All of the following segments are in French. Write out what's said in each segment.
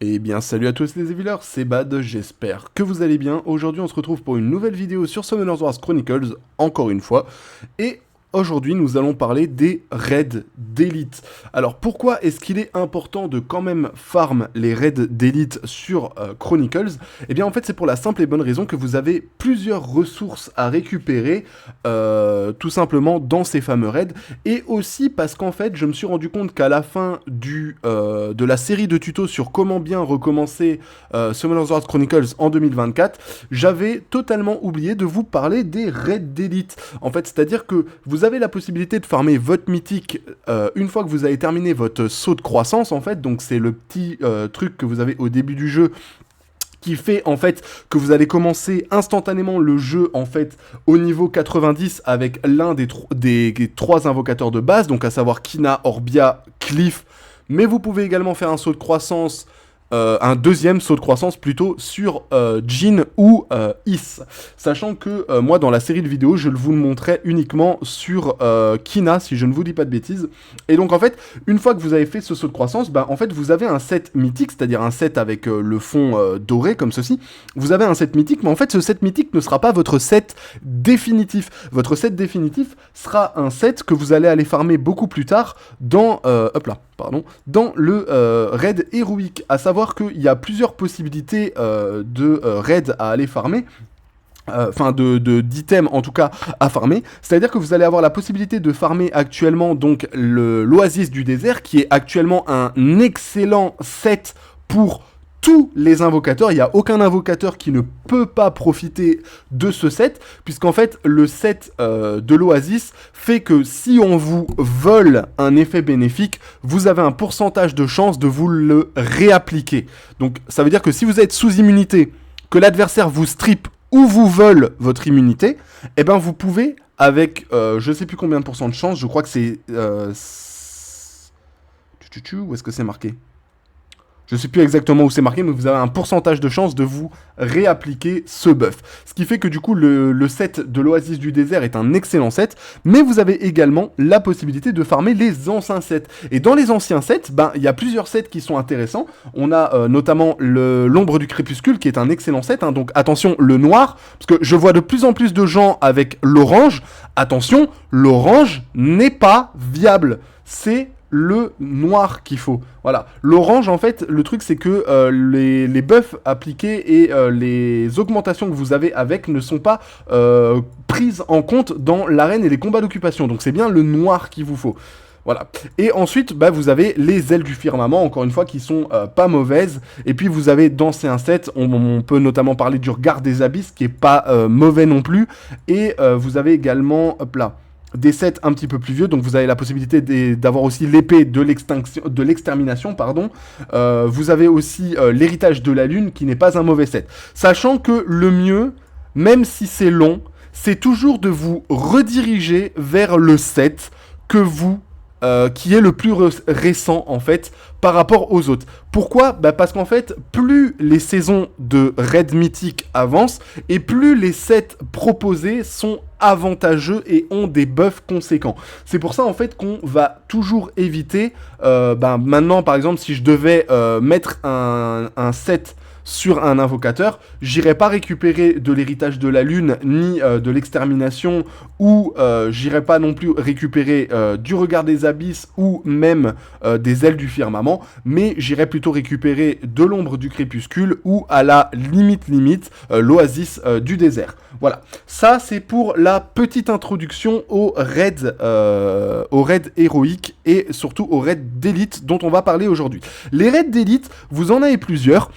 Eh bien salut à tous les Evilers, c'est Bad, j'espère que vous allez bien. Aujourd'hui on se retrouve pour une nouvelle vidéo sur Summoners Wars Chronicles, encore une fois. Et aujourd'hui nous allons parler des raids d'élite. Alors pourquoi est-ce qu'il est important de quand même farm les raids d'élite sur Chronicles? Eh bien en fait c'est pour la simple et bonne raison que vous avez plusieurs ressources à récupérer tout simplement dans ces fameux raids. Et aussi parce qu'en fait je me suis rendu compte qu'à la fin de la série de tutos sur comment bien recommencer Summoners Wars Chronicles en 2024, j'avais totalement oublié de vous parler des raids d'élite. En fait, c'est-à-dire que vous avez la possibilité de farmer votre mythique une fois que vous avez terminé votre saut de croissance, en fait. Donc c'est le petit truc que vous avez au début du jeu qui fait en fait que vous allez commencer instantanément le jeu en fait au niveau 90 avec l'un des trois invocateurs de base, donc à savoir Kina, Orbia, Cliff, mais vous pouvez également faire un saut de croissance, un deuxième saut de croissance plutôt sur Jhin ou Is. Sachant que moi dans la série de vidéos je vous le montrais uniquement sur Kina si je ne vous dis pas de bêtises. Et donc en fait une fois que vous avez fait ce saut de croissance, bah en fait vous avez un set mythique, c'est-à-dire un set avec le fond doré comme ceci. Vous avez un set mythique, mais en fait ce set mythique ne sera pas votre set définitif. Votre set définitif sera un set que vous allez aller farmer beaucoup plus tard dans dans le raid héroïque, à savoir qu'il y a plusieurs possibilités de raid à aller farmer. Enfin d'items en tout cas à farmer, c'est-à-dire que vous allez avoir la possibilité de farmer actuellement donc l'oasis du désert qui est actuellement un excellent set pour tous les invocateurs. Il n'y a aucun invocateur qui ne peut pas profiter de ce set, puisqu'en fait, le set de l'Oasis fait que si on vous vole un effet bénéfique, vous avez un pourcentage de chance de vous le réappliquer. Donc, ça veut dire que si vous êtes sous immunité, que l'adversaire vous strip ou vous vole votre immunité, eh ben vous pouvez, avec je sais plus combien de pourcents de chance, je crois que c'est... Où est-ce que c'est marqué ? Je ne sais plus exactement où c'est marqué, mais vous avez un pourcentage de chance de vous réappliquer ce buff. Ce qui fait que du coup, le set de l'Oasis du désert est un excellent set, mais vous avez également la possibilité de farmer les anciens sets. Et dans les anciens sets, il y a plusieurs sets qui sont intéressants. On a notamment l'ombre du crépuscule, qui est un excellent set. Donc attention, le noir, parce que je vois de plus en plus de gens avec l'orange. Attention, l'orange n'est pas viable. C'est le noir qu'il faut. Voilà. L'orange, en fait, le truc, c'est que les buffs appliqués et les augmentations que vous avez avec ne sont pas prises en compte dans l'arène et les combats d'occupation. Donc, c'est bien le noir qu'il vous faut. Voilà. Et ensuite, vous avez les ailes du firmament, encore une fois, qui sont pas mauvaises. Et puis, vous avez dans ces sets, on peut notamment parler du regard des abysses, qui est pas mauvais non plus. Et vous avez également, des sets un petit peu plus vieux, donc vous avez la possibilité d'avoir aussi l'épée de l'extermination, pardon. Vous avez aussi l'héritage de la lune, qui n'est pas un mauvais set. Sachant que le mieux, même si c'est long, c'est toujours de vous rediriger vers le set que vous qui est le plus récent en fait par rapport aux autres. Pourquoi ? Parce qu'en fait, plus les saisons de raid mythique avancent et plus les sets proposés sont avantageux et ont des buffs conséquents. C'est pour ça en fait qu'on va toujours éviter, maintenant par exemple si je devais mettre un set sur un invocateur, j'irai pas récupérer de l'héritage de la lune ni de l'extermination ou j'irai pas non plus récupérer du regard des abysses ou même des ailes du firmament, mais j'irai plutôt récupérer de l'ombre du crépuscule ou à la limite l'oasis du désert. Voilà, ça c'est pour la petite introduction aux raids héroïques et surtout aux raids d'élite dont on va parler aujourd'hui. Les raids d'élite, vous en avez plusieurs.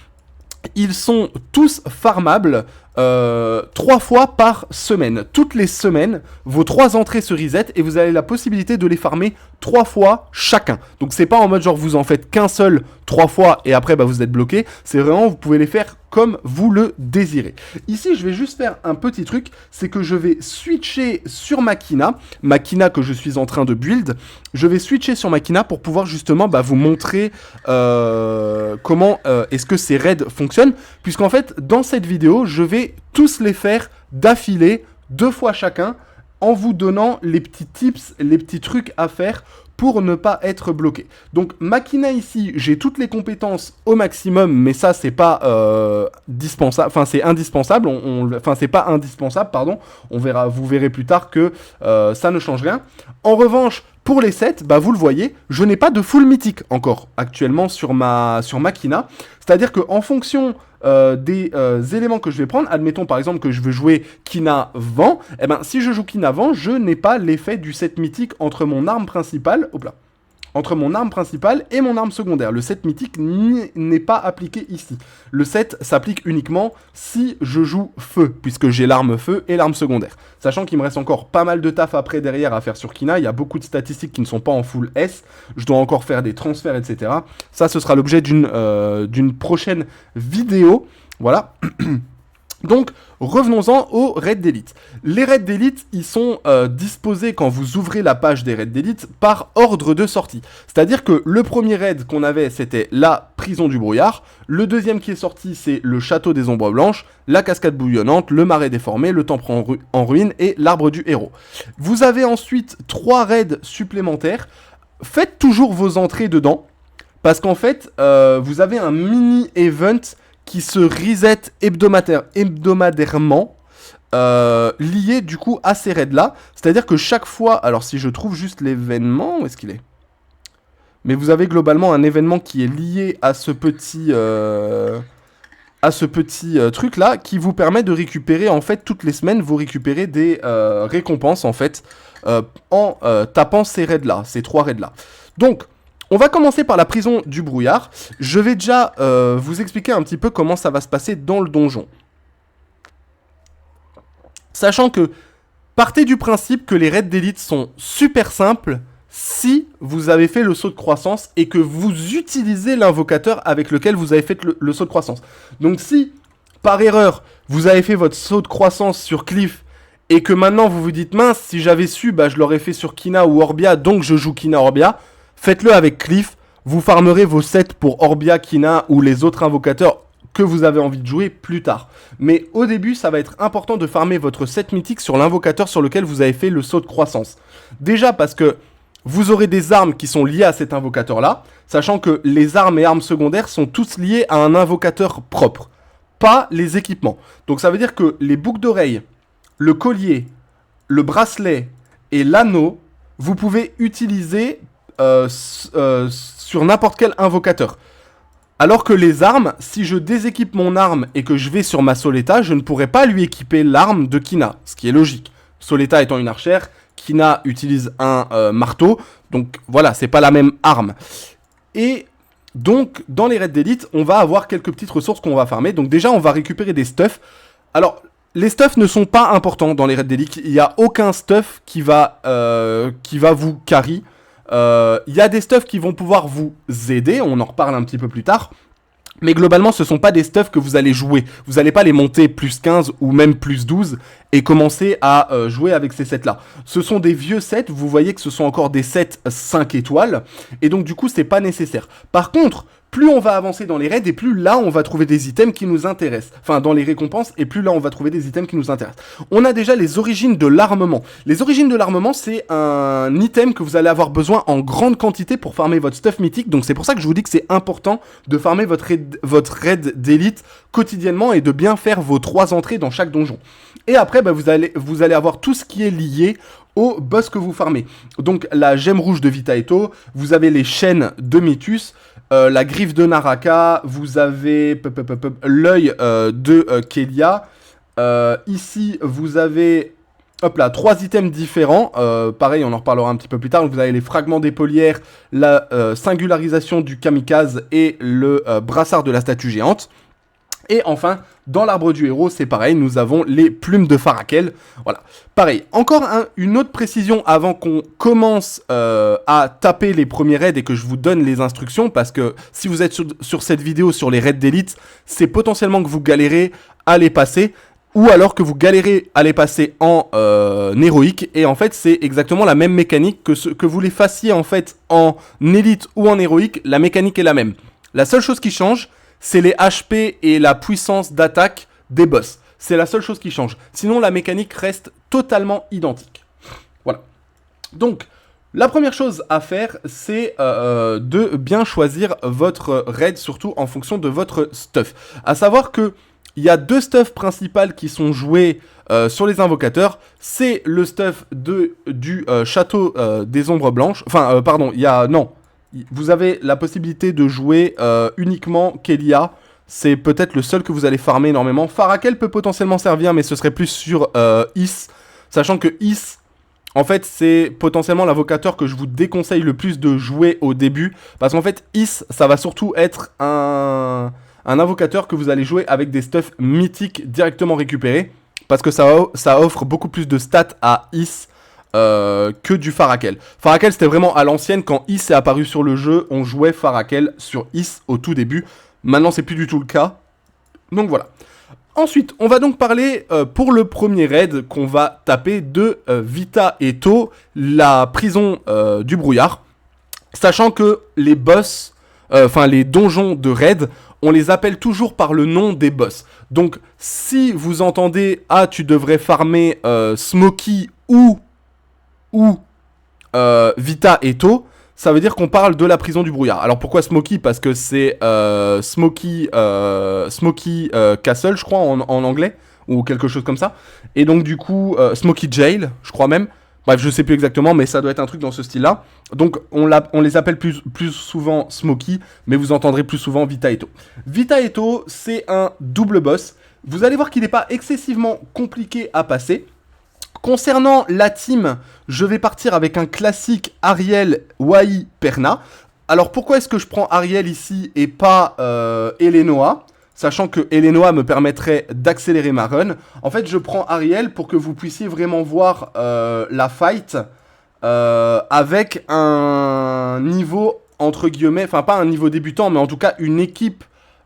Ils sont tous farmables 3 fois par semaine. Toutes les semaines, vos 3 entrées se reset et vous avez la possibilité de les farmer 3 fois chacun. Donc c'est pas en mode genre vous en faites qu'un seul 3 fois et après vous êtes bloqué. C'est vraiment vous pouvez les faire comme vous le désirez. Ici je vais juste faire un petit truc, c'est que je vais switcher sur ma Kina que je suis en train de build. Je vais switcher sur ma Kina pour pouvoir justement vous montrer comment est-ce que ces raids fonctionnent. Puisqu'en fait dans cette vidéo je vais tous les faire d'affilée 2 fois chacun en vous donnant les petits tips, les petits trucs à faire pour ne pas être bloqué. Donc Machina ici, j'ai toutes les compétences au maximum, mais ça c'est pas dispensable, enfin c'est indispensable, enfin c'est pas indispensable, pardon, vous verrez plus tard que ça ne change rien. En revanche, pour les sets, bah vous le voyez, je n'ai pas de full mythique encore actuellement sur Machina, c'est-à-dire qu'en fonction des éléments que je vais prendre, admettons par exemple que je veux jouer Kina Vent, et ben si je joue Kina Vent, je n'ai pas l'effet du set mythique entre mon arme principale, et mon arme secondaire. Le set mythique n'est pas appliqué ici. Le set s'applique uniquement si je joue feu, puisque j'ai l'arme feu et l'arme secondaire. Sachant qu'il me reste encore pas mal de taf après derrière à faire sur Kina, il y a beaucoup de statistiques qui ne sont pas en full S, je dois encore faire des transferts, etc. Ça, ce sera l'objet d'une prochaine vidéo. Voilà. Donc, revenons-en aux raids d'élite. Les raids d'élite, ils sont disposés quand vous ouvrez la page des raids d'élite par ordre de sortie. C'est-à-dire que le premier raid qu'on avait, c'était la prison du brouillard. Le deuxième qui est sorti, c'est le château des ombres blanches, la cascade bouillonnante, le marais déformé, le temple en ruine et l'arbre du héros. Vous avez ensuite 3 raids supplémentaires. Faites toujours vos entrées dedans, parce qu'en fait, vous avez un mini-event qui se reset hebdomadairement, lié du coup à ces raids-là. C'est-à-dire que chaque fois... Alors si je trouve juste l'événement, où est-ce qu'il est ? Mais vous avez globalement un événement qui est lié à ce petit... truc-là, qui vous permet de récupérer, en fait, toutes les semaines, vous récupérez des récompenses, en fait, en tapant ces raids-là, ces 3 raids-là. Donc... on va commencer par la prison du brouillard. Je vais déjà vous expliquer un petit peu comment ça va se passer dans le donjon. Sachant que, partez du principe que les raids d'élite sont super simples si vous avez fait le saut de croissance et que vous utilisez l'invocateur avec lequel vous avez fait le saut de croissance. Donc si, par erreur, vous avez fait votre saut de croissance sur Cliff et que maintenant vous vous dites, mince, si j'avais su, bah, je l'aurais fait sur Kina ou Orbia, donc je joue Kina Orbia, faites-le avec Cliff, vous farmerez vos sets pour Orbia, Kina ou les autres invocateurs que vous avez envie de jouer plus tard. Mais au début, ça va être important de farmer votre set mythique sur l'invocateur sur lequel vous avez fait le saut de croissance. Déjà parce que vous aurez des armes qui sont liées à cet invocateur-là, sachant que les armes et armes secondaires sont tous liées à un invocateur propre, pas les équipements. Donc ça veut dire que les boucles d'oreilles, le collier, le bracelet et l'anneau, vous pouvez utiliser sur n'importe quel invocateur. Alors que les armes, si je déséquipe mon arme et que je vais sur ma Soleta, je ne pourrai pas lui équiper l'arme de Kina, ce qui est logique. Soleta étant une archère, Kina utilise un marteau, donc voilà, c'est pas la même arme. Et donc, dans les raids d'élite, on va avoir quelques petites ressources qu'on va farmer. Donc déjà, on va récupérer des stuffs. Alors, les stuffs ne sont pas importants dans les raids d'élite. Il n'y a aucun stuff qui va vous carry. Il y a des stuffs qui vont pouvoir vous aider, on en reparle un petit peu plus tard. Mais globalement, ce sont pas des stuffs que vous allez jouer. Vous n'allez pas les monter plus 15 ou même plus 12 et commencer à jouer avec ces sets-là. Ce sont des vieux sets, vous voyez que ce sont encore des sets 5 étoiles. Et donc du coup, c'est pas nécessaire. Par contre, plus on va avancer dans les raids et plus là, on va trouver des items qui nous intéressent. Enfin, dans les récompenses, et plus là, on va trouver des items qui nous intéressent. On a déjà les origines de l'armement. Les origines de l'armement, c'est un item que vous allez avoir besoin en grande quantité pour farmer votre stuff mythique. Donc c'est pour ça que je vous dis que c'est important de farmer votre raid d'élite quotidiennement et de bien faire vos 3 entrées dans chaque donjon. Et après, bah, vous allez avoir tout ce qui est lié au boss que vous farmez. Donc la gemme rouge de Vitaeto, vous avez les chaînes de Mythus, la griffe de Naraka, vous avez l'œil de Kelia. Ici, vous avez 3 items différents. Pareil, on en reparlera un petit peu plus tard. Donc, vous avez les fragments d'épaulière, la singularisation du kamikaze et le brassard de la statue géante. Et enfin, dans l'arbre du héros, c'est pareil, nous avons les plumes de Farakel. Voilà, pareil. Encore une autre précision avant qu'on commence à taper les premiers raids et que je vous donne les instructions, parce que si vous êtes sur cette vidéo sur les raids d'élite, c'est potentiellement que vous galérez à les passer, ou alors que vous galérez à les passer en héroïque, et en fait c'est exactement la même mécanique que vous les fassiez en fait en élite ou en héroïque, la mécanique est la même. La seule chose qui change, c'est les HP et la puissance d'attaque des boss. C'est la seule chose qui change. Sinon, la mécanique reste totalement identique. Voilà. Donc, La première chose à faire, c'est de bien choisir votre raid, surtout en fonction de votre stuff. À savoir que il y a deux stuffs principales qui sont joués sur les invocateurs. C'est le stuff du château des ombres blanches. Enfin, pardon, il y a... Non. Vous avez la possibilité de jouer uniquement Kelia. C'est peut-être le seul que vous allez farmer énormément. Farakel peut potentiellement servir, mais ce serait plus sur Is. Sachant que Is, en fait, c'est potentiellement l'invocateur que je vous déconseille le plus de jouer au début. Parce qu'en fait, Is, ça va surtout être un invocateur que vous allez jouer avec des stuffs mythiques directement récupérés. Parce que ça offre beaucoup plus de stats à Is que du Farakel. Farakel, c'était vraiment à l'ancienne. Quand Is est apparu sur le jeu, on jouait Farakel sur Is au tout début. Maintenant, c'est plus du tout le cas. Donc voilà. Ensuite, on va donc parler pour le premier raid qu'on va taper de Vita et To, la prison du brouillard. Sachant que les boss, les donjons de raid, on les appelle toujours par le nom des boss. Donc, si vous entendez « Ah, tu devrais farmer Smokey ou Vita et To », ça veut dire qu'on parle de la prison du brouillard. Alors pourquoi Smokey? Parce que c'est Smokey Castle, je crois, en anglais, ou quelque chose comme ça. Et donc du coup, Smokey Jail, je crois même. Bref, je sais plus exactement, mais ça doit être un truc dans ce style-là. Donc on les appelle plus souvent Smokey, mais vous entendrez plus souvent Vita et To. Vita et To, c'est un double boss. Vous allez voir qu'il n'est pas excessivement compliqué à passer. Concernant la team, je vais partir avec un classique Ariel, Wai, Perna. Alors pourquoi est-ce que je prends Ariel ici et pas Elenoa? Sachant que Elenoa me permettrait d'accélérer ma run. En fait, je prends Ariel pour que vous puissiez vraiment voir la fight avec un niveau, entre guillemets, enfin pas un niveau débutant, mais en tout cas une équipe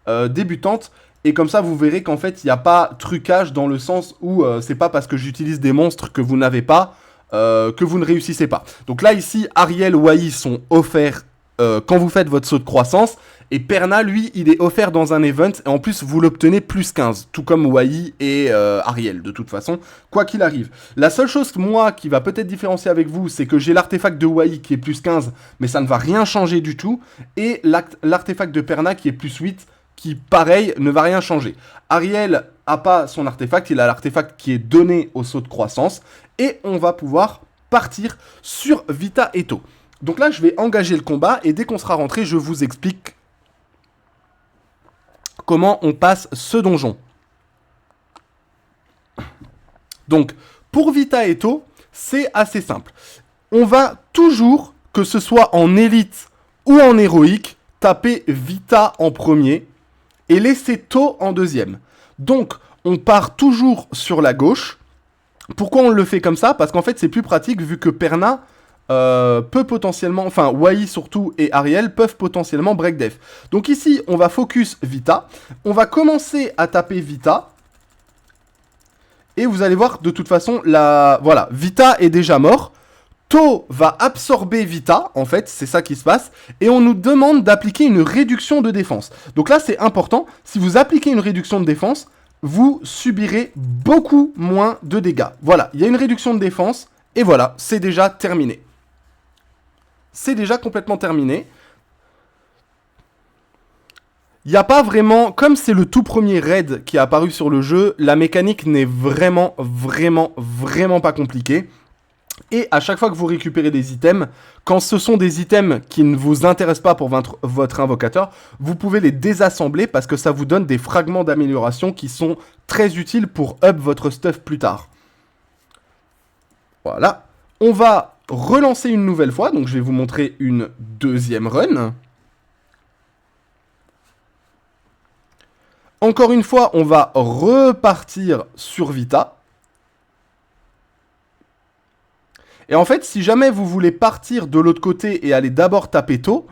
débutante. Et comme ça, vous verrez qu'en fait, il n'y a pas trucage dans le sens où c'est pas parce que j'utilise des monstres que vous n'avez pas, que vous ne réussissez pas. Donc là, ici, Ariel, Wai sont offerts quand vous faites votre saut de croissance. Et Perna, lui, il est offert dans un event. Et en plus, vous l'obtenez plus 15. Tout comme Wai et Ariel, de toute façon, quoi qu'il arrive. La seule chose, moi, qui va peut-être différencier avec vous, c'est que j'ai l'artefact de Wai qui est plus 15. Mais ça ne va rien changer du tout. Et l'artefact de Perna qui est plus 8. Qui, pareil, ne va rien changer. Ariel n'a pas son artefact, il a l'artefact qui est donné au saut de croissance. Et on va pouvoir partir sur Vita et To. Donc là, je vais engager le combat, et dès qu'on sera rentré, je vous explique comment on passe ce donjon. Donc, pour Vita et To, c'est assez simple. On va toujours, que ce soit en élite ou en héroïque, taper Vita en premier, et laisser To en deuxième. Donc, on part toujours sur la gauche. Pourquoi on le fait comme ça? Parce qu'en fait, c'est plus pratique vu que Perna peut potentiellement... Enfin, Wai surtout et Ariel peuvent potentiellement break def. Donc ici, on va focus Vita. On va commencer à taper Vita. Et vous allez voir, de toute façon, voilà, Vita est déjà mort. To va absorber Vita, en fait, c'est ça qui se passe, et on nous demande d'appliquer une réduction de défense. Donc là, c'est important, si vous appliquez une réduction de défense, vous subirez beaucoup moins de dégâts. Voilà, il y a une réduction de défense, et voilà, c'est déjà terminé. C'est déjà complètement terminé. Il n'y a pas vraiment, comme c'est le tout premier raid qui est apparu sur le jeu, la mécanique n'est vraiment pas compliquée. Et à chaque fois que vous récupérez des items, quand ce sont des items qui ne vous intéressent pas pour votre invocateur, vous pouvez les désassembler parce que ça vous donne des fragments d'amélioration qui sont très utiles pour up votre stuff plus tard. Voilà. On va relancer une nouvelle fois, donc je vais vous montrer une deuxième run. Encore une fois, on va repartir sur Vita. Et en fait, si jamais vous voulez partir de l'autre côté et aller d'abord taper To,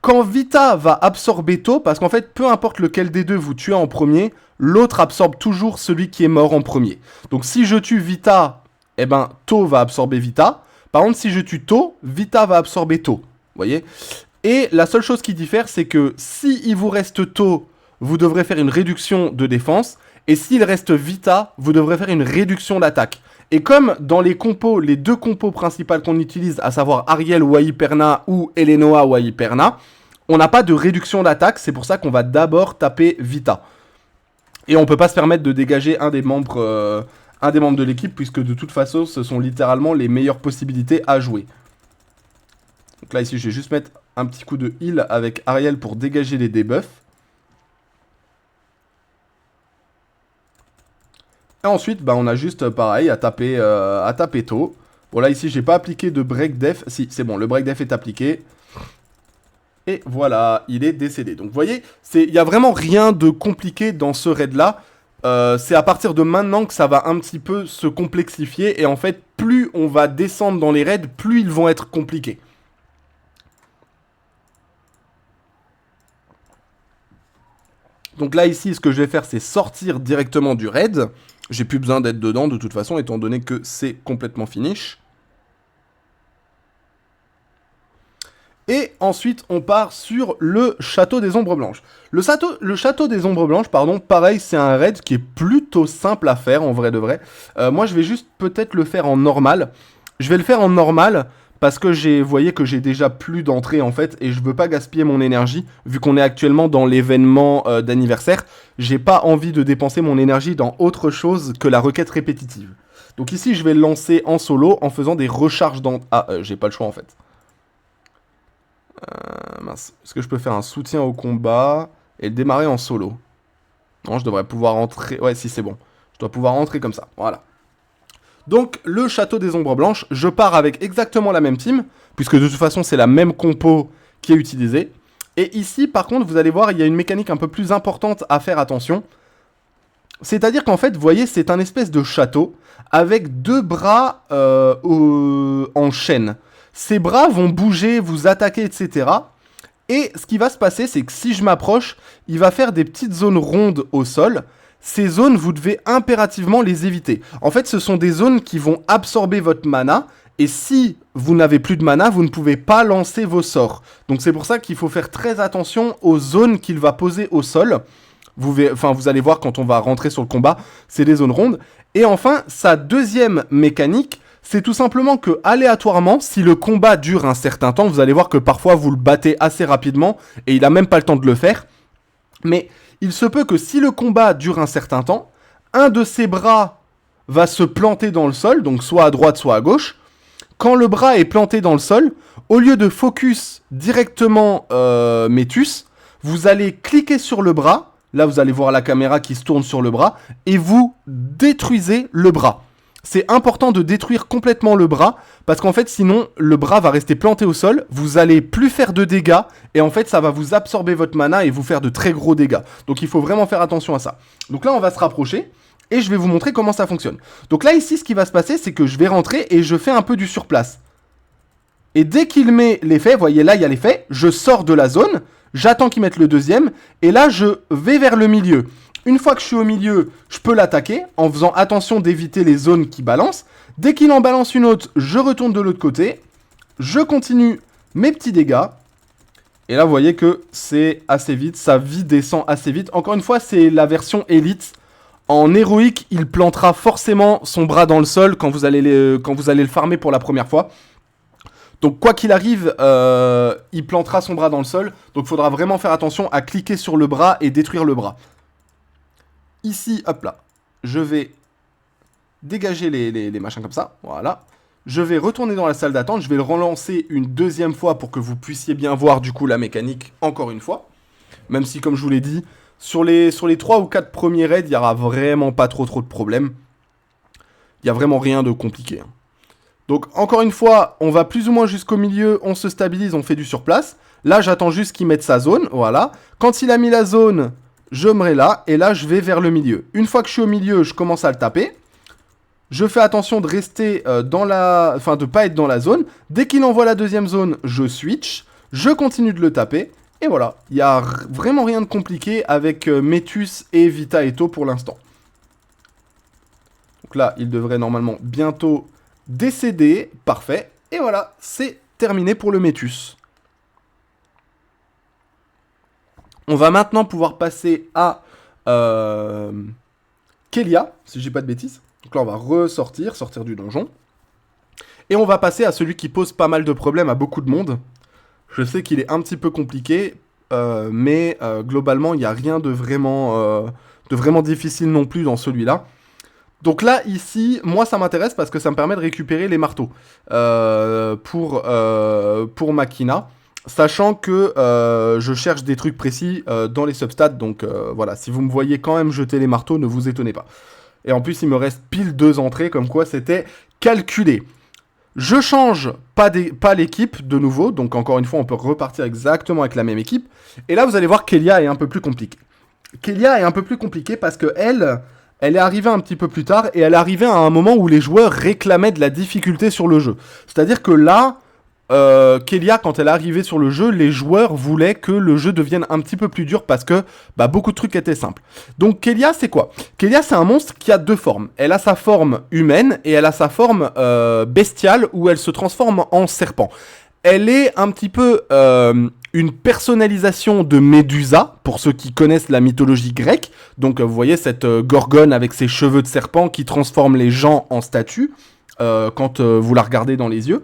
quand Vita va absorber To, parce qu'en fait, peu importe lequel des deux vous tuez en premier, l'autre absorbe toujours celui qui est mort en premier. Donc si je tue Vita, eh ben To va absorber Vita. Par contre, si je tue To, Vita va absorber To. Vous voyez? Et la seule chose qui diffère, c'est que si il vous reste To, vous devrez faire une réduction de défense. Et s'il reste Vita, vous devrez faire une réduction d'attaque. Et comme dans les compos, les deux compos principales qu'on utilise, à savoir Ariel ou Aïperna ou Elenoa ou Aïperna, on n'a pas de réduction d'attaque, c'est pour ça qu'on va d'abord taper Vita. Et on peut pas se permettre de dégager un des membres de l'équipe, puisque de toute façon, ce sont littéralement les meilleures possibilités à jouer. Donc là, ici, je vais juste mettre un petit coup de heal avec Ariel pour dégager les debuffs. Et ensuite, bah, on a juste, pareil, à taper tôt. Bon, là, ici, j'ai pas appliqué de break def. Si, c'est bon, le break def est appliqué. Et voilà, il est décédé. Donc, vous voyez, il n'y a vraiment rien de compliqué dans ce raid-là. C'est à partir de maintenant que ça va un petit peu se complexifier. Et en fait, plus on va descendre dans les raids, plus ils vont être compliqués. Donc là, ici, ce que je vais faire, c'est sortir directement du raid. J'ai plus besoin d'être dedans, de toute façon, étant donné que c'est complètement finish. Et ensuite, on part sur le Château des Ombres Blanches. Le Château des Ombres Blanches, pardon, pareil, c'est un raid qui est plutôt simple à faire, en vrai de vrai. Moi, je vais juste peut-être le faire en normal. Je vais le faire en normal, parce que vous voyez que j'ai déjà plus d'entrée, en fait, et je veux pas gaspiller mon énergie, vu qu'on est actuellement dans l'événement d'anniversaire. J'ai pas envie de dépenser mon énergie dans autre chose que la requête répétitive. Donc ici, je vais le lancer en solo, en faisant des recharges dans... Ah, j'ai pas le choix, en fait. Mince. Est-ce que je peux faire un soutien au combat et le démarrer en solo? Non, je devrais pouvoir entrer... Ouais, si, c'est bon. Je dois pouvoir entrer comme ça. Voilà. Donc, le Château des Ombres Blanches, je pars avec exactement la même team, puisque de toute façon, c'est la même compo qui est utilisée. Et ici, par contre, vous allez voir, il y a une mécanique un peu plus importante à faire attention. C'est-à-dire qu'en fait, vous voyez, c'est un espèce de château avec deux bras en chaîne. Ces bras vont bouger, vous attaquer, etc. Et ce qui va se passer, c'est que si je m'approche, il va faire des petites zones rondes au sol. Ces zones, vous devez impérativement les éviter. En fait, ce sont des zones qui vont absorber votre mana. Et si vous n'avez plus de mana, vous ne pouvez pas lancer vos sorts. Donc c'est pour ça qu'il faut faire très attention aux zones qu'il va poser au sol. Vous allez voir quand on va rentrer sur le combat, c'est des zones rondes. Et enfin, sa deuxième mécanique, c'est tout simplement que, aléatoirement, si le combat dure un certain temps, vous allez voir que parfois vous le battez assez rapidement, et il n'a même pas le temps de le faire. Mais il se peut que si le combat dure un certain temps, un de ses bras va se planter dans le sol, donc soit à droite, soit à gauche. Quand le bras est planté dans le sol, au lieu de focus directement Métus, vous allez cliquer sur le bras. Là, vous allez voir la caméra qui se tourne sur le bras, et vous détruisez le bras. C'est important de détruire complètement le bras, parce qu'en fait, sinon, le bras va rester planté au sol, vous allez plus faire de dégâts, et en fait, ça va vous absorber votre mana et vous faire de très gros dégâts. Donc, il faut vraiment faire attention à ça. Donc là, on va se rapprocher, et je vais vous montrer comment ça fonctionne. Donc là, ici, ce qui va se passer, c'est que je vais rentrer, et je fais un peu du surplace. Et dès qu'il met l'effet, vous voyez là, il y a l'effet, je sors de la zone, j'attends qu'il mette le deuxième, et là, je vais vers le milieu. Une fois que je suis au milieu, je peux l'attaquer en faisant attention d'éviter les zones qui balancent. Dès qu'il en balance une autre, je retourne de l'autre côté. Je continue mes petits dégâts. Et là, vous voyez que c'est assez vite. Sa vie descend assez vite. Encore une fois, c'est la version élite. En héroïque, il plantera forcément son bras dans le sol quand vous allez le farmer pour la première fois. Donc quoi qu'il arrive, il plantera son bras dans le sol. Donc il faudra vraiment faire attention à cliquer sur le bras et détruire le bras. Ici, hop là, je vais dégager les machins comme ça, voilà. Je vais retourner dans la salle d'attente, je vais le relancer une deuxième fois pour que vous puissiez bien voir du coup la mécanique encore une fois. Même si, comme je vous l'ai dit, sur les 3 ou 4 premiers raids, il n'y aura vraiment pas trop de problèmes. Il n'y a vraiment rien de compliqué. Donc encore une fois, on va plus ou moins jusqu'au milieu, on se stabilise, on fait du surplace. Là, j'attends juste qu'il mette sa zone, voilà. Quand il a mis la zone... je me mets là, et là, je vais vers le milieu. Une fois que je suis au milieu, je commence à le taper. Je fais attention de rester de pas être dans la zone. Dès qu'il envoie la deuxième zone, je switch. Je continue de le taper. Et voilà, il n'y a vraiment rien de compliqué avec Métus et Vita Eto pour l'instant. Donc là, il devrait normalement bientôt décéder. Parfait. Et voilà, c'est terminé pour le Métus. On va maintenant pouvoir passer à Kelia, si je dis pas de bêtises. Donc là, on va sortir du donjon. Et on va passer à celui qui pose pas mal de problèmes à beaucoup de monde. Je sais qu'il est un petit peu compliqué, mais globalement, il n'y a rien de vraiment difficile non plus dans celui-là. Donc là, ici, moi, ça m'intéresse parce que ça me permet de récupérer les marteaux pour Makina. Sachant que je cherche des trucs précis dans les substats, donc voilà, si vous me voyez quand même jeter les marteaux, ne vous étonnez pas. Et en plus, il me reste pile 2 entrées, comme quoi c'était calculé. Je change pas l'équipe de nouveau, donc encore une fois, on peut repartir exactement avec la même équipe. Et là, vous allez voir qu'Elia est un peu plus compliquée. Qu'Elia est un peu plus compliquée parce que elle est arrivée un petit peu plus tard, et elle est arrivée à un moment où les joueurs réclamaient de la difficulté sur le jeu. C'est-à-dire que là... Kelia, quand elle est arrivée sur le jeu, les joueurs voulaient que le jeu devienne un petit peu plus dur parce que beaucoup de trucs étaient simples. Donc Kelia, c'est quoi? Kelia, c'est un monstre qui a 2 formes. Elle a sa forme humaine et elle a sa forme bestiale où elle se transforme en serpent. Elle est un petit peu une personnalisation de Médusa, pour ceux qui connaissent la mythologie grecque. Donc vous voyez cette gorgone avec ses cheveux de serpent qui transforme les gens en statues quand vous la regardez dans les yeux.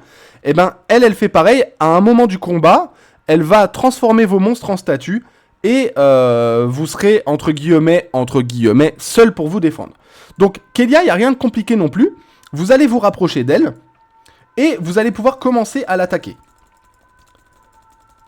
Et ben, elle fait pareil. À un moment du combat, elle va transformer vos monstres en statues et vous serez, entre guillemets, seul pour vous défendre. Donc, Kelia, il n'y a rien de compliqué non plus. Vous allez vous rapprocher d'elle et vous allez pouvoir commencer à l'attaquer.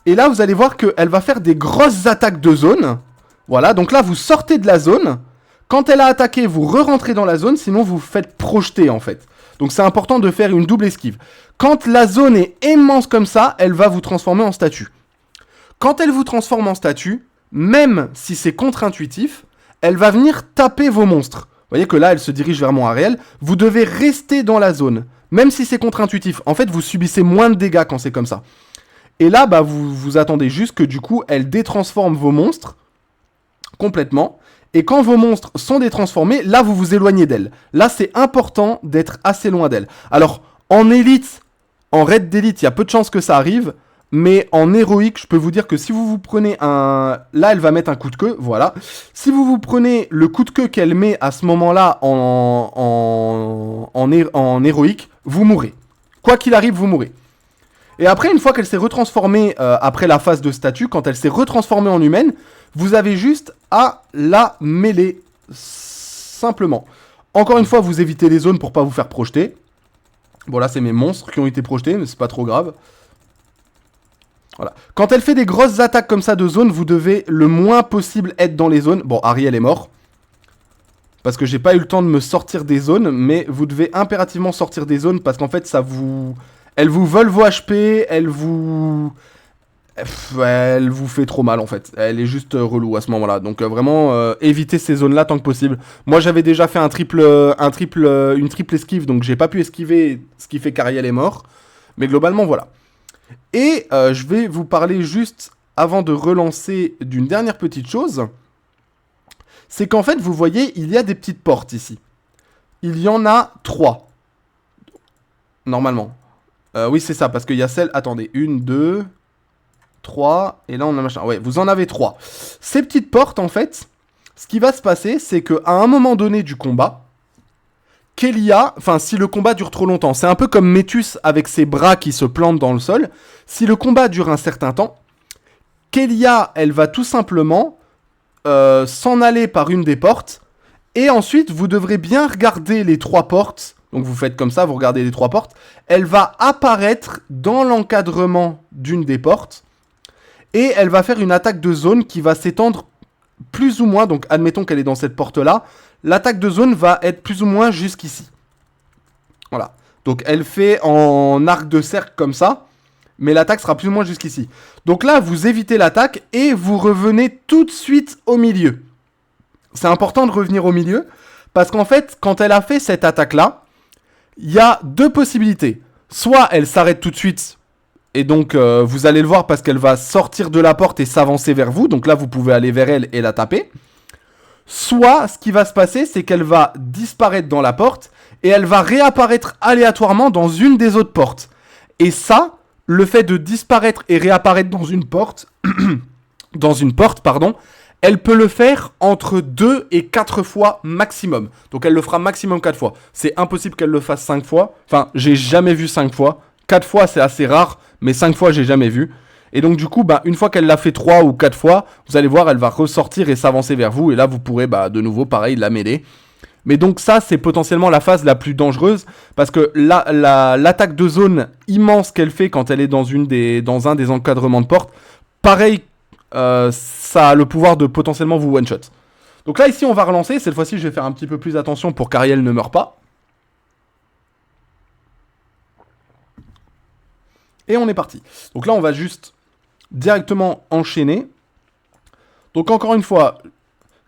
Et là, vous allez voir qu'elle va faire des grosses attaques de zone. Voilà, donc là, vous sortez de la zone. Quand elle a attaqué, vous re-rentrez dans la zone, sinon vous vous faites projeter en fait. Donc c'est important de faire une double esquive. Quand la zone est immense comme ça, elle va vous transformer en statue. Quand elle vous transforme en statue, même si c'est contre-intuitif, elle va venir taper vos monstres. Vous voyez que là, elle se dirige vers mon Ariel. Vous devez rester dans la zone, même si c'est contre-intuitif. En fait, vous subissez moins de dégâts quand c'est comme ça. Et là, vous attendez juste que du coup, elle détransforme vos monstres complètement. Et quand vos monstres sont détransformés, là, vous vous éloignez d'elle. Là, c'est important d'être assez loin d'elle. Alors, en élite, en raid d'élite, il y a peu de chances que ça arrive. Mais en héroïque, je peux vous dire que si vous prenez un... Là, elle va mettre un coup de queue, voilà. Si vous prenez le coup de queue qu'elle met à ce moment-là en héroïque, vous mourrez. Quoi qu'il arrive, vous mourrez. Et après, une fois qu'elle s'est retransformée, après la phase de statue, quand elle s'est retransformée en humaine, vous avez juste à la mêler, simplement. Encore une fois, vous évitez les zones pour pas vous faire projeter. Bon, là, c'est mes monstres qui ont été projetés, mais c'est pas trop grave. Voilà. Quand elle fait des grosses attaques comme ça de zone, vous devez le moins possible être dans les zones. Bon, Ariel est mort. Parce que j'ai pas eu le temps de me sortir des zones, mais vous devez impérativement sortir des zones parce qu'en fait, ça vous... Elle vous vole vos HP, elle vous fait trop mal en fait. Elle est juste relou à ce moment-là. Donc vraiment, évitez ces zones-là tant que possible. Moi, j'avais déjà fait une triple esquive, donc j'ai pas pu esquiver, ce qui fait qu'Ariel est mort. Mais globalement, voilà. Et je vais vous parler juste, avant de relancer, d'une dernière petite chose. C'est qu'en fait, vous voyez, il y a des petites portes ici. Il y en a 3. Normalement. Oui, c'est ça, parce qu'il y a celle... Attendez, 1, 2, 3, et là on a machin. Ouais, vous en avez 3. Ces petites portes, en fait, ce qui va se passer, c'est qu'à un moment donné du combat, Kelia, enfin, si le combat dure trop longtemps, c'est un peu comme Métus avec ses bras qui se plantent dans le sol. Si le combat dure un certain temps, Kelia, elle va tout simplement s'en aller par une des portes, et ensuite, vous devrez bien regarder les 3 portes. Donc vous faites comme ça, vous regardez les 3 portes. Elle va apparaître dans l'encadrement d'une des portes. Et elle va faire une attaque de zone qui va s'étendre plus ou moins. Donc admettons qu'elle est dans cette porte-là. L'attaque de zone va être plus ou moins jusqu'ici. Voilà. Donc elle fait en arc de cercle comme ça. Mais l'attaque sera plus ou moins jusqu'ici. Donc là, vous évitez l'attaque et vous revenez tout de suite au milieu. C'est important de revenir au milieu. Parce qu'en fait, quand elle a fait cette attaque-là, il y a 2 possibilités. Soit elle s'arrête tout de suite, et donc vous allez le voir parce qu'elle va sortir de la porte et s'avancer vers vous. Donc là, vous pouvez aller vers elle et la taper. Soit, ce qui va se passer, c'est qu'elle va disparaître dans la porte, et elle va réapparaître aléatoirement dans une des autres portes. Et ça, le fait de disparaître et réapparaître dans une porte, Elle peut le faire entre 2 et 4 fois maximum. Donc elle le fera maximum 4 fois. C'est impossible qu'elle le fasse 5 fois. Enfin, j'ai jamais vu 5 fois. 4 fois, c'est assez rare, mais 5 fois, j'ai jamais vu. Et donc du coup, bah, une fois qu'elle l'a fait 3 ou 4 fois, vous allez voir, elle va ressortir et s'avancer vers vous. Et là, vous pourrez bah, de nouveau, pareil, la mêler. Mais donc ça, c'est potentiellement la phase la plus dangereuse. Parce que l'attaque de zone immense qu'elle fait quand elle est dans un des encadrements de porte, pareil, ça a le pouvoir de potentiellement vous one-shot. Donc là, ici, on va relancer. Cette fois-ci, je vais faire un petit peu plus attention pour qu'Ariel ne meure pas. Et on est parti. Donc là, on va juste directement enchaîner. Donc encore une fois,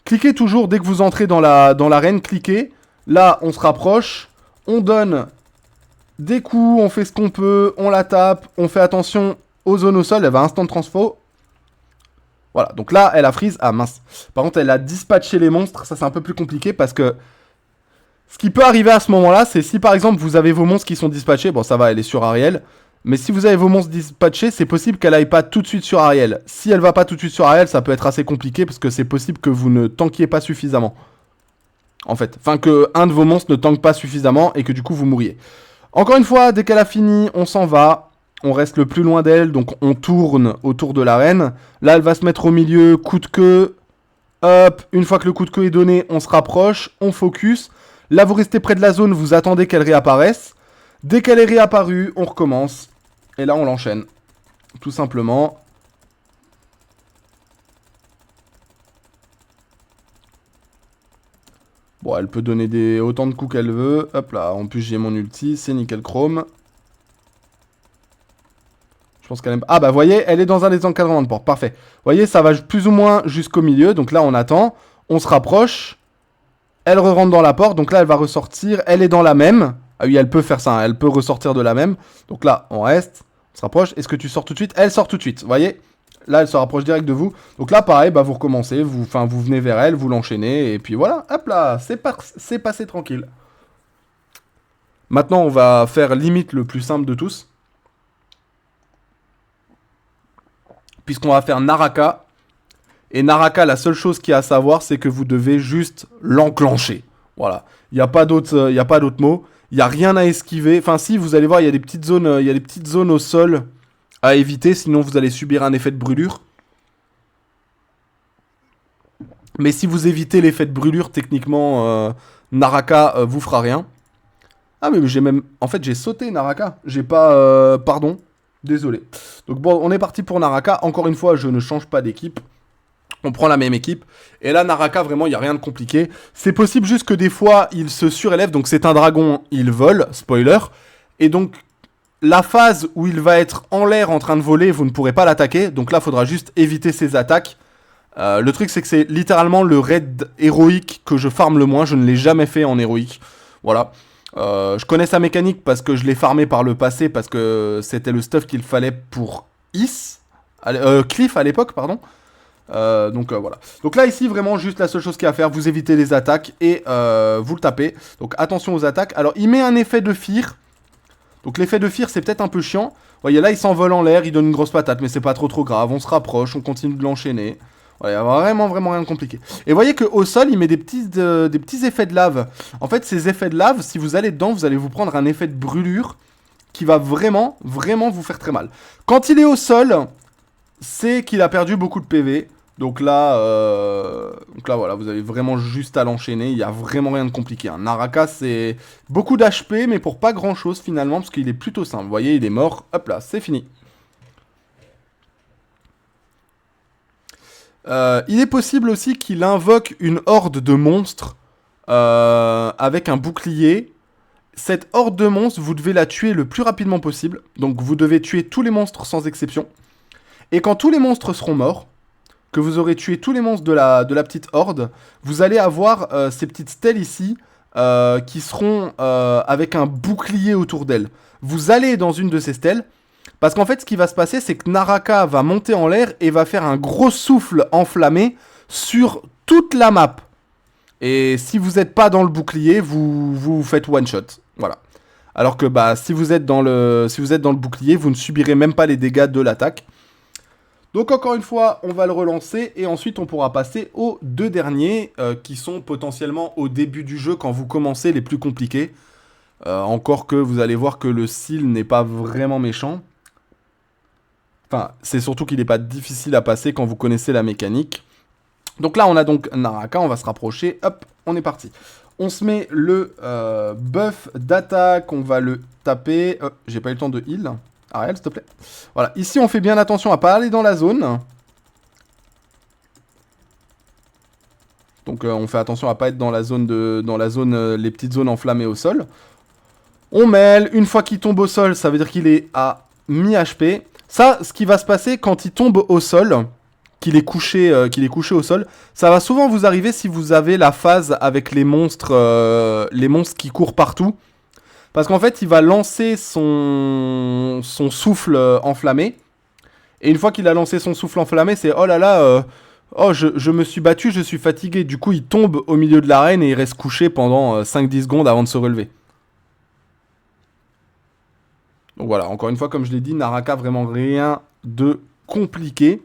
cliquez toujours dès que vous entrez dans l'arène, cliquez. Là, on se rapproche. On donne des coups, on fait ce qu'on peut, on la tape, on fait attention aux zones au sol. Elle va instant transfo. Voilà, donc là, elle a freeze. Ah mince. Par contre, elle a dispatché les monstres. Ça, c'est un peu plus compliqué parce que ce qui peut arriver à ce moment-là, c'est si par exemple, vous avez vos monstres qui sont dispatchés. Bon, ça va, elle est sur Ariel. Mais si vous avez vos monstres dispatchés, c'est possible qu'elle aille pas tout de suite sur Ariel. Si elle va pas tout de suite sur Ariel, ça peut être assez compliqué parce que c'est possible que vous ne tankiez pas suffisamment. En fait. Enfin, que un de vos monstres ne tank pas suffisamment et que du coup, vous mouriez. Encore une fois, dès qu'elle a fini, on s'en va. On reste le plus loin d'elle, donc on tourne autour de l'arène. Là, elle va se mettre au milieu, coup de queue. Hop, une fois que le coup de queue est donné, on se rapproche, on focus. Là, vous restez près de la zone, vous attendez qu'elle réapparaisse. Dès qu'elle est réapparue, on recommence. Et là, on l'enchaîne. Tout simplement. Bon, elle peut donner autant de coups qu'elle veut. Hop là, en plus j'ai mon ulti, c'est nickel chrome. Je pense qu'elle aime... Ah bah, voyez, elle est dans un des encadrements de porte. Parfait. Voyez, ça va plus ou moins jusqu'au milieu. Donc là, on attend. On se rapproche. Elle re-rentre dans la porte. Donc là, elle va ressortir. Elle est dans la même. Ah oui, elle peut faire ça. Hein. Elle peut ressortir de la même. Donc là, on reste. On se rapproche. Est-ce que tu sors tout de suite? Elle sort tout de suite. Vous voyez? Là, elle se rapproche direct de vous. Donc là, pareil, bah, vous recommencez. Vous venez vers elle. Vous l'enchaînez. Et puis voilà. Hop là. C'est passé tranquille. Maintenant, on va faire limite le plus simple de tous. Puisqu'on va faire Naraka. Et Naraka, la seule chose qu'il y a à savoir, c'est que vous devez juste l'enclencher. Voilà. Il n'y a pas d'autre mot. Il n'y a rien à esquiver. Enfin, si, vous allez voir, il y a des petites zones au sol à éviter. Sinon, vous allez subir un effet de brûlure. Mais si vous évitez l'effet de brûlure, techniquement, Naraka vous fera rien. Ah, mais j'ai même... En fait, j'ai sauté Naraka. J'ai pas... Pardon. Désolé. Donc bon, on est parti pour Naraka. Encore une fois, je ne change pas d'équipe. On prend la même équipe. Et là, Naraka, vraiment, il n'y a rien de compliqué. C'est possible juste que des fois, il se surélève. Donc c'est un dragon, il vole. Spoiler. Et donc, la phase où il va être en l'air en train de voler, vous ne pourrez pas l'attaquer. Donc là, il faudra juste éviter ses attaques. Le truc, c'est que c'est littéralement le raid héroïque que je farme le moins. Je ne l'ai jamais fait en héroïque. Voilà. Je connais sa mécanique parce que je l'ai farmé par le passé, parce que c'était le stuff qu'il fallait pour Cliff à l'époque, pardon. Donc voilà. Donc là ici vraiment juste la seule chose qu'il y a à faire, vous évitez les attaques et vous le tapez. Donc attention aux attaques. Alors il met un effet de fear. Donc l'effet de fear c'est peut-être un peu chiant. Vous voyez là il s'envole en l'air, il donne une grosse patate, mais c'est pas trop grave. On se rapproche, on continue de l'enchaîner. Voilà, il n'y a vraiment rien de compliqué. Et vous voyez qu'au sol, il met des petits effets de lave. En fait, ces effets de lave, si vous allez dedans, vous allez vous prendre un effet de brûlure qui va vraiment vous faire très mal. Quand il est au sol, c'est qu'il a perdu beaucoup de PV. Donc là, voilà, vous avez vraiment juste à l'enchaîner. Il n'y a vraiment rien de compliqué. Hein. Naraka, c'est beaucoup d'HP, mais pour pas grand-chose finalement, parce qu'il est plutôt simple. Vous voyez, il est mort. Hop là, c'est fini. Il est possible aussi qu'il invoque une horde de monstres avec un bouclier. Cette horde de monstres, vous devez la tuer le plus rapidement possible. Donc vous devez tuer tous les monstres sans exception. Et quand tous les monstres seront morts, que vous aurez tué tous les monstres de la petite horde, vous allez avoir ces petites stèles ici qui seront avec un bouclier autour d'elles. Vous allez dans une de ces stèles. Parce qu'en fait, ce qui va se passer, c'est que Naraka va monter en l'air et va faire un gros souffle enflammé sur toute la map. Et si vous n'êtes pas dans le bouclier, vous faites one shot. Voilà. Alors que si vous êtes dans le bouclier, vous ne subirez même pas les dégâts de l'attaque. Donc encore une fois, on va le relancer et ensuite on pourra passer aux deux derniers qui sont potentiellement au début du jeu quand vous commencez les plus compliqués. Encore que vous allez voir que le seal n'est pas vraiment méchant. Enfin, c'est surtout qu'il n'est pas difficile à passer quand vous connaissez la mécanique. Donc là, on a donc Naraka, on va se rapprocher. Hop, on est parti. On se met le buff d'attaque, on va le taper. J'ai pas eu le temps de heal. Ariel, s'il te plaît. Voilà, ici on fait bien attention à pas aller dans la zone. Donc on fait attention à pas être dans la zone les petites zones enflammées au sol. On mêle, une fois qu'il tombe au sol, ça veut dire qu'il est à mi-HP. Ça, ce qui va se passer quand il tombe au sol, qu'il est couché au sol, ça va souvent vous arriver si vous avez la phase avec les monstres qui courent partout. Parce qu'en fait, il va lancer son souffle enflammé. Et une fois qu'il a lancé son souffle enflammé, c'est oh là là, je me suis battu, je suis fatigué. Du coup, il tombe au milieu de l'arène et il reste couché pendant 5-10 secondes avant de se relever. Donc voilà, encore une fois, comme je l'ai dit, Naraka, vraiment rien de compliqué.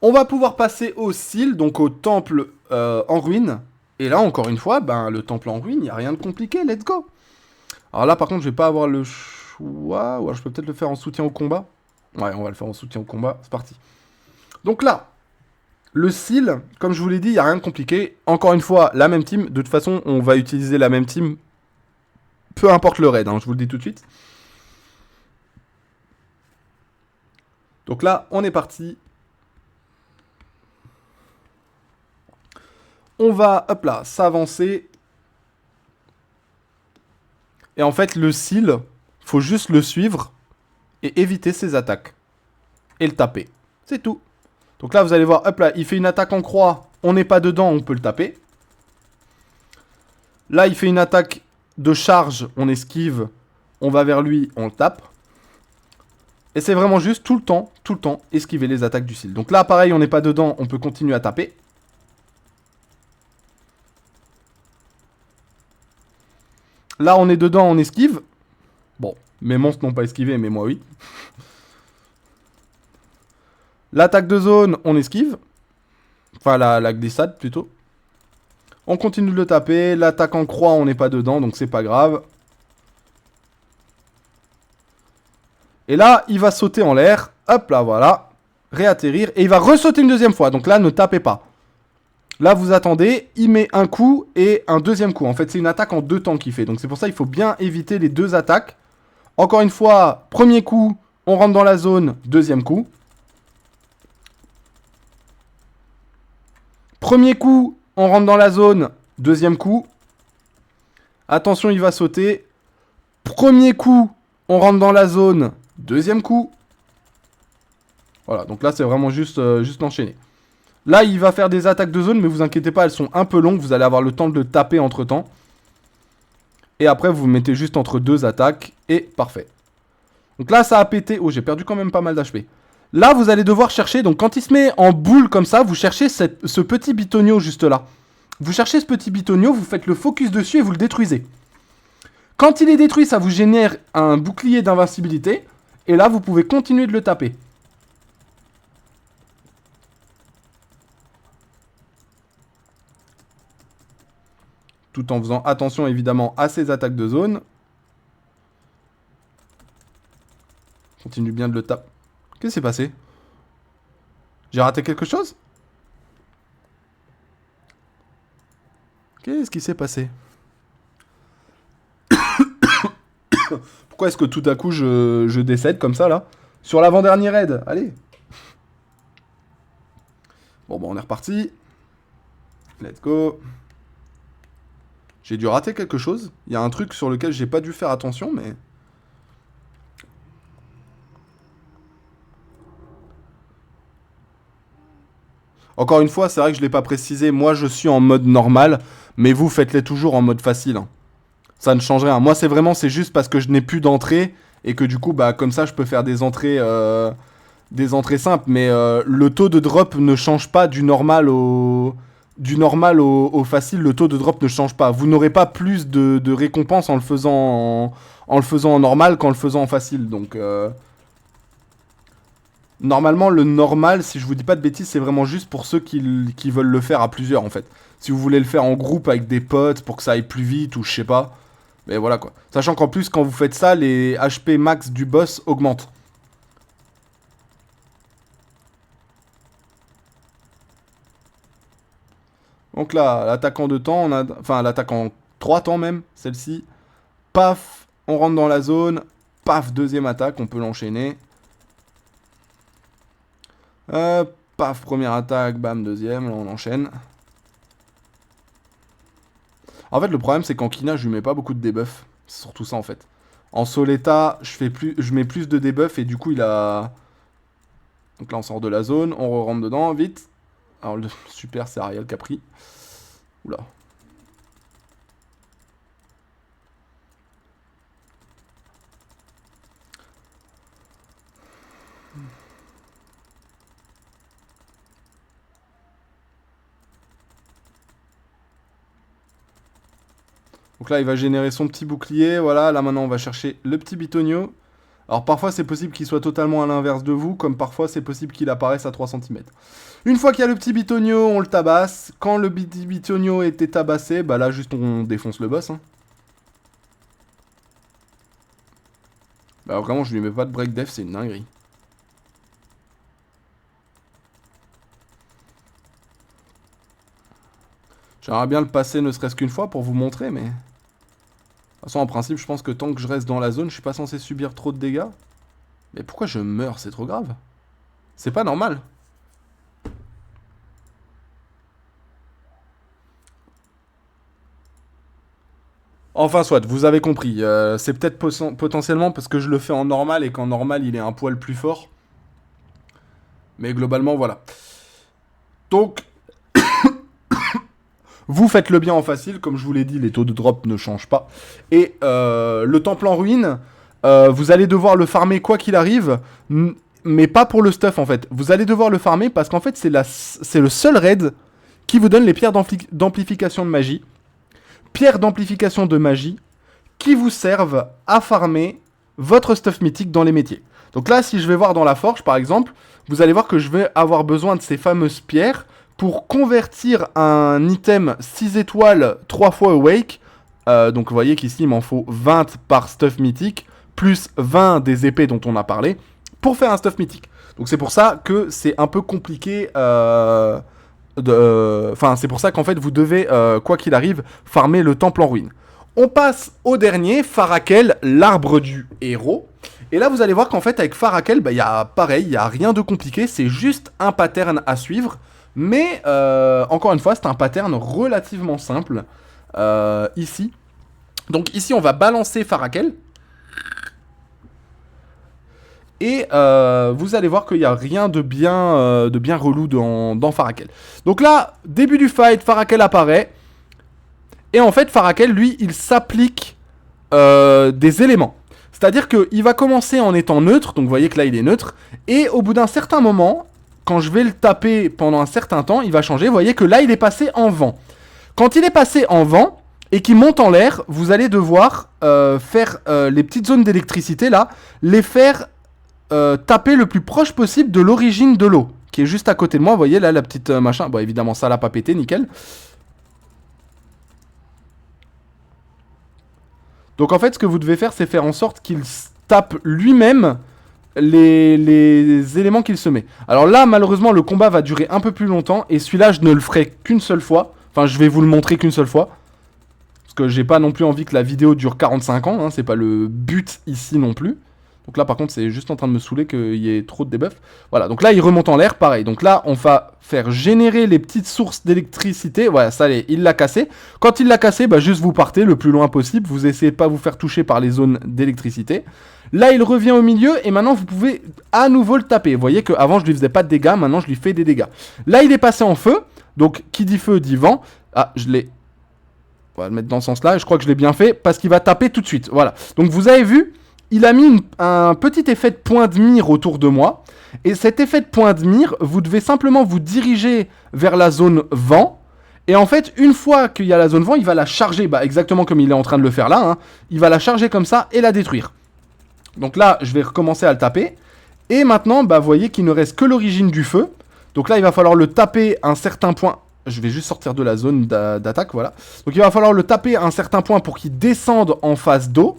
On va pouvoir passer au seal, donc au temple en ruine. Et là, encore une fois, ben, le temple en ruine, il n'y a rien de compliqué, let's go. Alors là, par contre, je vais pas avoir le choix. Ou alors, je peux peut-être le faire en soutien au combat. Ouais, on va le faire en soutien au combat, c'est parti. Donc là, le seal, comme je vous l'ai dit, il n'y a rien de compliqué. Encore une fois, la même team. De toute façon, on va utiliser la même team. Peu importe le raid, hein, je vous le dis tout de suite. Donc là, on est parti. On va, hop là, s'avancer. Et en fait, le seal, faut juste le suivre et éviter ses attaques. Et le taper. C'est tout. Donc là, vous allez voir, hop là, il fait une attaque en croix. On n'est pas dedans, on peut le taper. Là, il fait une attaque de charge, on esquive. On va vers lui, on le tape. Et c'est vraiment juste tout le temps, esquiver les attaques du seal. Donc là, pareil, on n'est pas dedans, on peut continuer à taper. Là, on est dedans, on esquive. Bon, mes monstres n'ont pas esquivé, mais moi, oui. L'attaque de zone, on esquive. Enfin, la glissade, plutôt. On continue de le taper. L'attaque en croix, on n'est pas dedans, donc c'est pas grave. Et là, il va sauter en l'air. Hop là, voilà. Réatterrir. Et il va ressauter une deuxième fois. Donc là, ne tapez pas. Là, vous attendez, il met un coup et un deuxième coup. En fait, c'est une attaque en deux temps qu'il fait. Donc c'est pour ça qu'il faut bien éviter les deux attaques. Encore une fois, premier coup, on rentre dans la zone, deuxième coup. Premier coup, on rentre dans la zone, deuxième coup. Attention, il va sauter. Premier coup, on rentre dans la zone, deuxième coup. Voilà, donc là, c'est vraiment juste l'enchaîner. Là, il va faire des attaques de zone, mais vous inquiétez pas, elles sont un peu longues. Vous allez avoir le temps de le taper entre temps. Et après, vous mettez juste entre deux attaques. Et parfait. Donc là, ça a pété. Oh, j'ai perdu quand même pas mal d'HP. Là, vous allez devoir chercher. Donc quand il se met en boule comme ça, vous cherchez ce petit bitonio juste là. Vous cherchez ce petit bitonio, vous faites le focus dessus et vous le détruisez. Quand il est détruit, ça vous génère un bouclier d'invincibilité. Et là, vous pouvez continuer de le taper. Tout en faisant attention évidemment à ses attaques de zone. Continue bien de le taper. Qu'est-ce qui s'est passé? J'ai raté quelque chose? Qu'est-ce qui s'est passé? Pourquoi est-ce que tout à coup je décède comme ça là? Sur l'avant-dernier raid, allez. Bon bah on est reparti. Let's go. J'ai dû rater quelque chose. Il y a un truc sur lequel j'ai pas dû faire attention, mais... Encore une fois, c'est vrai que je l'ai pas précisé. Moi, je suis en mode normal, mais vous, faites-les toujours en mode facile. Hein. Ça ne change rien. Moi, c'est juste parce que je n'ai plus d'entrée et que du coup, bah, comme ça, je peux faire des entrées simples. Mais le taux de drop ne change pas du normal au facile. Le taux de drop ne change pas. Vous n'aurez pas plus de récompenses en le faisant en normal qu'en le faisant en facile. Donc Normalement, le normal, si je vous dis pas de bêtises, c'est vraiment juste pour ceux qui veulent le faire à plusieurs, en fait. Si vous voulez le faire en groupe avec des potes pour que ça aille plus vite ou je sais pas. Mais voilà quoi. Sachant qu'en plus, quand vous faites ça, les HP max du boss augmentent. Donc là, l'attaque en 2 temps, enfin l'attaque en 3 temps même, celle-ci. Paf, on rentre dans la zone. Paf, deuxième attaque, on peut l'enchaîner. Paf, première attaque, bam, deuxième, là on enchaîne. En fait, le problème, c'est qu'en Kina, je lui mets pas beaucoup de debuff. C'est surtout ça, en fait. En Soleta, je mets plus de debuff et du coup, il a... Donc là, on sort de la zone, on rentre dedans, vite. Alors, le super, c'est Ariel qui a pris. Oula. Donc là, il va générer son petit bouclier. Voilà, là maintenant, on va chercher le petit bitonio. Alors parfois, c'est possible qu'il soit totalement à l'inverse de vous, comme parfois, c'est possible qu'il apparaisse à 3 cm. Une fois qu'il y a le petit bitonio, on le tabasse. Quand le petit bitonio était tabassé, bah là, juste on défonce le boss. Hein. Bah vraiment, je lui mets pas de break def, c'est une dinguerie. J'aimerais bien le passer ne serait-ce qu'une fois pour vous montrer, mais... De toute façon, en principe, je pense que tant que je reste dans la zone, je suis pas censé subir trop de dégâts. Mais pourquoi je meurs? C'est trop grave. C'est pas normal. Enfin, soit, vous avez compris. C'est peut-être potentiellement parce que je le fais en normal et qu'en normal, il est un poil plus fort. Mais globalement, voilà. Donc, vous faites le bien en facile. Comme je vous l'ai dit, les taux de drop ne changent pas. Et le temple en ruine, vous allez devoir le farmer quoi qu'il arrive. Mais pas pour le stuff, en fait. Vous allez devoir le farmer parce qu'en fait, c'est le seul raid qui vous donne les pierres d'amplification de magie. Pierres d'amplification de magie qui vous servent à farmer votre stuff mythique dans les métiers. Donc là, si je vais voir dans la forge, par exemple, vous allez voir que je vais avoir besoin de ces fameuses pierres pour convertir un item 6 étoiles 3 fois awake. Donc vous voyez qu'ici, il m'en faut 20 par stuff mythique, plus 20 des épées dont on a parlé, pour faire un stuff mythique. Donc c'est pour ça que c'est un peu compliqué... Enfin, c'est pour ça qu'en fait, vous devez, quoi qu'il arrive, farmer le temple en ruine. On passe au dernier, Farakel, l'arbre du héros. Et là, vous allez voir qu'en fait, avec Farakel, bah, y a pareil, il n'y a rien de compliqué, c'est juste un pattern à suivre. Mais, encore une fois, c'est un pattern relativement simple, ici. Donc ici, on va balancer Farakel. Et vous allez voir qu'il n'y a rien de bien relou dans Farakel. Donc là, début du fight, Farakel apparaît. Et en fait, Farakel, lui, il s'applique des éléments. C'est-à-dire qu'il va commencer en étant neutre. Donc vous voyez que là, il est neutre. Et au bout d'un certain moment, quand je vais le taper pendant un certain temps, il va changer. Vous voyez que là, il est passé en vent. Quand il est passé en vent et qu'il monte en l'air, vous allez devoir faire les petites zones d'électricité, là, les faire... taper le plus proche possible de l'origine de l'eau, qui est juste à côté de moi. Vous voyez là la petite machin. Bon, évidemment, ça l'a pas pété, nickel. Donc en fait, ce que vous devez faire, c'est faire en sorte qu'il tape lui-même les éléments qu'il se met. Alors là, malheureusement, le combat va durer un peu plus longtemps. Et celui-là, je ne le ferai qu'une seule fois. Enfin, je vais vous le montrer qu'une seule fois. Parce que j'ai pas non plus envie que la vidéo dure 45 ans. Hein, c'est pas le but ici non plus. Donc là, par contre, c'est juste en train de me saouler qu'il y ait trop de debuff. Voilà, donc là, il remonte en l'air, pareil. Donc là, on va faire générer les petites sources d'électricité. Voilà, ça, il l'a cassé. Quand il l'a cassé, bah, juste vous partez le plus loin possible. Vous essayez de pas vous faire toucher par les zones d'électricité. Là, il revient au milieu et maintenant, vous pouvez à nouveau le taper. Vous voyez qu'avant, je lui faisais pas de dégâts. Maintenant, je lui fais des dégâts. Là, il est passé en feu. Donc, qui dit feu, dit vent. Ah, je l'ai... On va le mettre dans ce sens-là. Et je crois que je l'ai bien fait parce qu'il va taper tout de suite. Voilà. Donc, vous avez vu... Il a mis un petit effet de point de mire autour de moi. Et cet effet de point de mire, vous devez simplement vous diriger vers la zone vent. Et en fait, une fois qu'il y a la zone vent, il va la charger. Bah, exactement comme il est en train de le faire là. Hein. Il va la charger comme ça et la détruire. Donc là, je vais recommencer à le taper. Et maintenant, bah, vous voyez qu'il ne reste que l'origine du feu. Donc là, il va falloir le taper à un certain point. Je vais juste sortir de la zone d'attaque, voilà. Donc il va falloir le taper à un certain point pour qu'il descende en face d'eau.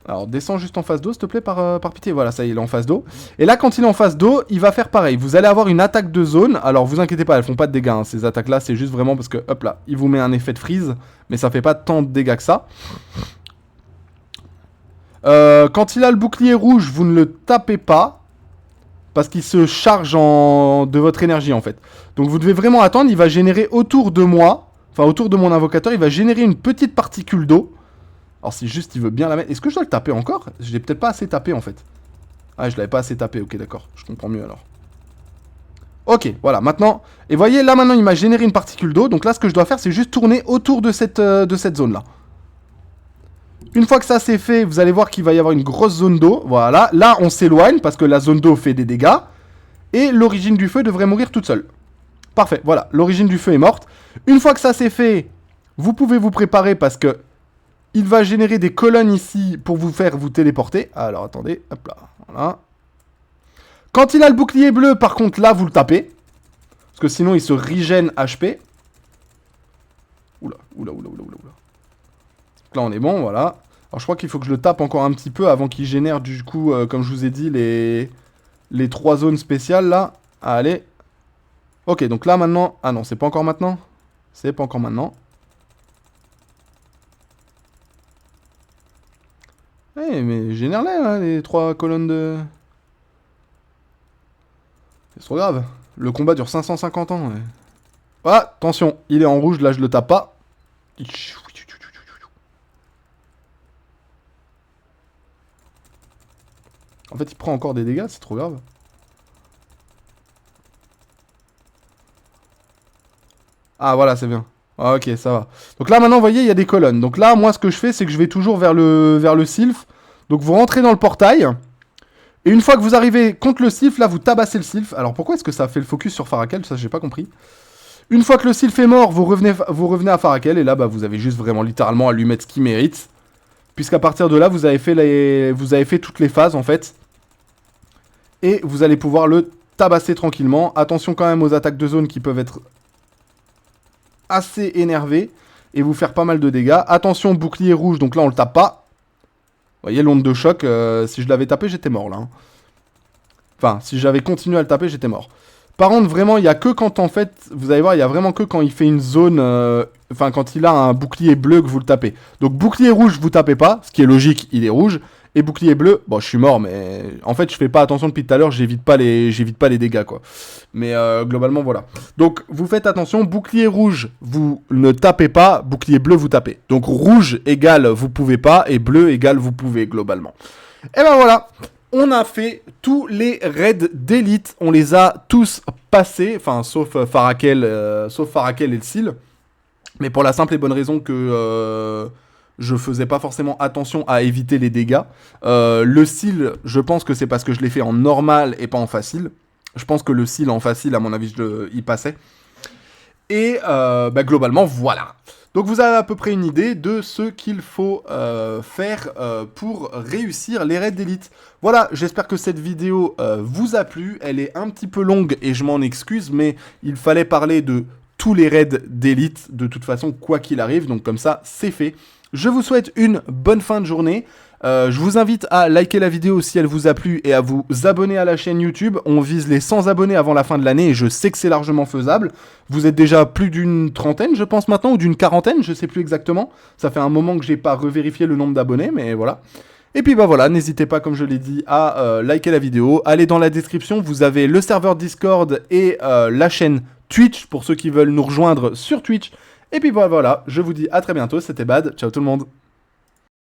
Alors descends juste en face d'eau, s'il te plaît, par pitié. Voilà, ça y est, il est en face d'eau. Et là, quand il est en face d'eau, il va faire pareil. Vous allez avoir une attaque de zone. Alors vous inquiétez pas, elles font pas de dégâts, hein, ces attaques-là. C'est juste vraiment parce que, hop là, il vous met un effet de freeze. Mais ça fait pas tant de dégâts que ça. Quand il a le bouclier rouge, vous ne le tapez pas. Parce qu'il se charge de votre énergie, en fait. Donc vous devez vraiment attendre. Il va générer autour de moi, enfin autour de mon invocateur, il va générer une petite particule d'eau. Alors si juste il veut bien la mettre... Est-ce que je dois le taper encore? Je l'ai peut-être pas assez tapé, en fait. Ah, je l'avais pas assez tapé. Ok, d'accord. Je comprends mieux, alors. Ok, voilà. Maintenant... Et voyez, là, maintenant, il m'a généré une particule d'eau. Donc là, ce que je dois faire, c'est juste tourner autour de cette zone-là. Une fois que ça c'est fait, vous allez voir qu'il va y avoir une grosse zone d'eau. Voilà. Là, on s'éloigne parce que la zone d'eau fait des dégâts. Et l'origine du feu devrait mourir toute seule. Parfait. Voilà. L'origine du feu est morte. Une fois que ça c'est fait, vous pouvez vous préparer parce que il va générer des colonnes ici pour vous faire vous téléporter. Alors, attendez. Hop là. Voilà. Quand il a le bouclier bleu, par contre, là, vous le tapez. Parce que sinon, il se régène HP. Oula, oula, oula, oula, oula. Là on est bon, voilà. Alors je crois qu'il faut que je le tape encore un petit peu avant qu'il génère du coup, comme je vous ai dit, les 3 zones spéciales là. Allez. Ok, donc là maintenant... Ah non, c'est pas encore maintenant. C'est pas encore maintenant. Eh, mais génère-les, hein, les 3 colonnes de... C'est trop grave. Le combat dure 550 ans, ouais. Ah, attention, il est en rouge, là je le tape pas. En fait, il prend encore des dégâts, c'est trop grave. Ah, voilà, c'est bien. Ah, ok, ça va. Donc là, maintenant, vous voyez, il y a des colonnes. Donc là, moi, ce que je fais, c'est que je vais toujours vers le sylph. Donc vous rentrez dans le portail. Et une fois que vous arrivez contre le sylph, là, vous tabassez le sylph. Alors pourquoi est-ce que ça fait le focus sur Farakel? Ça, j'ai pas compris. Une fois que le sylph est mort, vous revenez à Farakel. Et là, bah, vous avez juste vraiment littéralement à lui mettre ce qu'il mérite. Puisqu'à partir de là, vous avez fait toutes les phases, en fait. Et vous allez pouvoir le tabasser tranquillement. Attention quand même aux attaques de zone qui peuvent être assez énervées et vous faire pas mal de dégâts. Attention, bouclier rouge, donc là on le tape pas. Vous voyez, l'onde de choc, si je l'avais tapé, j'étais mort là. Hein. Enfin, si j'avais continué à le taper, j'étais mort. Par contre, vraiment, il y a que quand, en fait, vous allez voir, il y a vraiment que quand il fait une zone... Enfin, quand il a un bouclier bleu que vous le tapez. Donc, bouclier rouge, vous tapez pas, ce qui est logique, il est rouge. Et bouclier bleu, bon, je suis mort, mais... En fait, je fais pas attention depuis tout à l'heure, j'évite pas les dégâts, quoi. Mais globalement, voilà. Donc, vous faites attention, bouclier rouge, vous ne tapez pas, bouclier bleu, vous tapez. Donc, rouge égale vous pouvez pas, et bleu égale vous pouvez, globalement. Et ben voilà, on a fait tous les raids d'élite, on les a tous passés, enfin, sauf Farakel et le Seal. Mais pour la simple et bonne raison que... je faisais pas forcément attention à éviter les dégâts. Le seal, je pense que c'est parce que je l'ai fait en normal et pas en facile. Je pense que le seal en facile, à mon avis, il passait. Et bah, globalement, voilà. Donc vous avez à peu près une idée de ce qu'il faut faire pour réussir les raids d'élite. Voilà, j'espère que cette vidéo vous a plu. Elle est un petit peu longue et je m'en excuse, mais il fallait parler de tous les raids d'élite, de toute façon, quoi qu'il arrive. Donc comme ça, c'est fait. Je vous souhaite une bonne fin de journée. Je vous invite à liker la vidéo si elle vous a plu et à vous abonner à la chaîne YouTube. On vise les 100 abonnés avant la fin de l'année et je sais que c'est largement faisable. Vous êtes déjà plus d'une trentaine, je pense maintenant, ou d'une quarantaine, je sais plus exactement. Ça fait un moment que j'ai pas revérifié le nombre d'abonnés, mais voilà. Et puis bah voilà, n'hésitez pas, comme je l'ai dit, à liker la vidéo. Allez dans la description, vous avez le serveur Discord et la chaîne Twitch pour ceux qui veulent nous rejoindre sur Twitch. Et puis voilà, je vous dis à très bientôt, c'était Bad, ciao tout le monde.